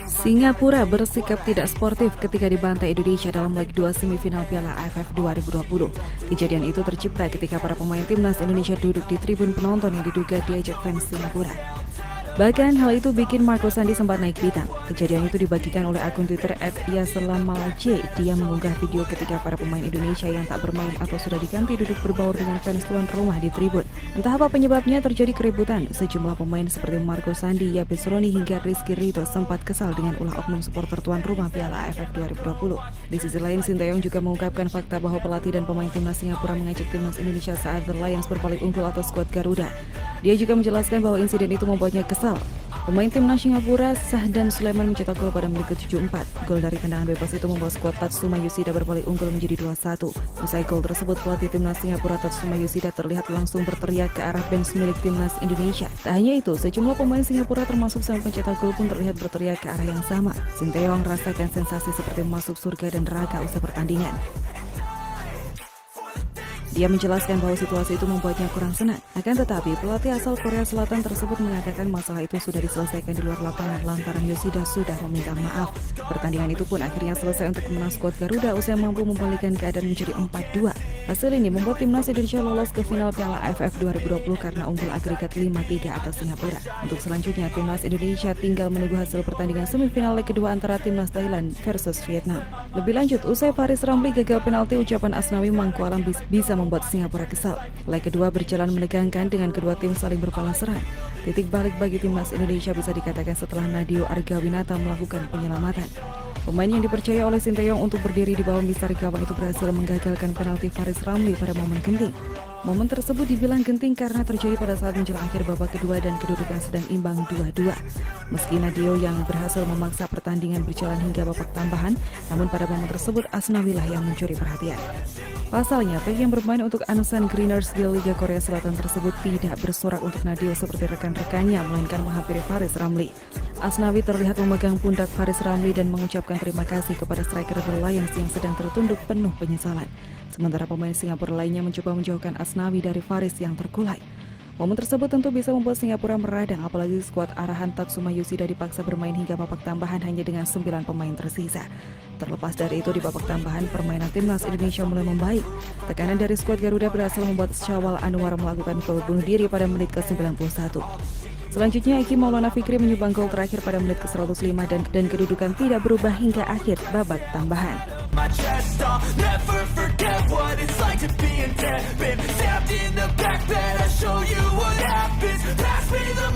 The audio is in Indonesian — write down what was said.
Singapura bersikap tidak sportif ketika dibantai Indonesia dalam leg 2 semifinal Piala AFF 2020. Kejadian itu tercipta ketika para pemain timnas Indonesia duduk di tribun penonton yang diduga diajak fans Singapura. Bahkan hal itu bikin Marco Sandi sempat naik pitam. Kejadian itu dibagikan oleh akun Twitter @yaselamalj. Dia mengunggah video ketika para pemain Indonesia yang tak bermain atau sudah diganti duduk berbaur dengan fans tuan rumah di tribun. Entah apa penyebabnya terjadi keributan. Sejumlah pemain seperti Marco Sandi, Yabes Roni hingga Rizky Ridho sempat kesal dengan ulah oknum supporter tuan rumah Piala AFF 2020. Di sisi lain, Sinteyong juga mengungkapkan fakta bahwa pelatih dan pemain timnas Singapura mengajak timnas Indonesia saat The Lions berbalik unggul atas skuad Garuda. Dia juga menjelaskan bahwa insiden itu membuatnya kesal. Pemain timnas Singapura, Sahdan Sulaiman mencetak gol pada menit ke-74. Gol dari tendangan bebas itu membawa skuad Tatsuma Yoshida berbalik unggul menjadi 2-1. Usai gol tersebut, pelatih timnas Singapura Tatsuma Yoshida terlihat langsung berteriak ke arah bench milik timnas Indonesia. Tak hanya itu, sejumlah pemain Singapura termasuk sang pencetak gol pun terlihat berteriak ke arah yang sama. Sinteyong merasakan sensasi seperti masuk surga dan neraka usai pertandingan. Dia menjelaskan bahwa situasi itu membuatnya kurang senang. Akan tetapi, pelatih asal Korea Selatan tersebut mengatakan masalah itu sudah diselesaikan di luar lapangan lantaran Yoshida sudah meminta maaf. Pertandingan itu pun akhirnya selesai untuk menang skuad Garuda usai mampu membalikkan keadaan menjadi 4-2. Hasil ini membuat timnas Indonesia lolos ke final Piala AFF 2020 karena unggul agregat 5-3 atas Singapura. Untuk selanjutnya, timnas Indonesia tinggal menunggu hasil pertandingan semifinal leg kedua antara timnas Thailand versus Vietnam. Lebih lanjut, usai Faris Ramli gagal penalti, ucapan Asnawi Mangkualam bisa membuat Singapura kesal. Leg kedua berjalan menegangkan dengan kedua tim saling berbalas serang. Titik balik bagi timnas Indonesia bisa dikatakan setelah Nadeo Argawinata melakukan penyelamatan. Pemain yang dipercaya oleh Sinteyong untuk berdiri di bawah misar gawang itu berhasil menggagalkan penalti Faris Ramli pada momen genting. Momen tersebut dibilang genting karena terjadi pada saat menjelang akhir babak kedua dan kedudukan sedang imbang 2-2. Meski Nadeo yang berhasil memaksa pertandingan berjalan hingga babak tambahan, namun pada momen tersebut Asnawi lah yang mencuri perhatian. Pasalnya, bek yang bermain untuk Ansan Greeners di Liga Korea Selatan tersebut tidak bersorak untuk Nadeo seperti rekan-rekannya, melainkan menghampiri Faris Ramli. Asnawi terlihat memegang pundak Faris Ramli dan mengucapkan terima kasih kepada striker The Lions yang sedang tertunduk penuh penyesalan. Sementara pemain Singapura lainnya mencoba menjauhkan Asnawi dari Faris yang terkulai. Momen tersebut tentu bisa membuat Singapura meradang, apalagi skuad arahan Tatsuma Yoshida dipaksa bermain hingga babak tambahan hanya dengan 9 pemain tersisa. Terlepas dari itu, di babak tambahan permainan timnas Indonesia mulai membaik. Tekanan dari skuad Garuda berhasil membuat Syawal Anwar melakukan gol bunuh diri pada menit ke-91. Selanjutnya, Eki Maulana Fikri menyumbang gol terakhir pada menit ke-105 dan kedudukan tidak berubah hingga akhir babak tambahan.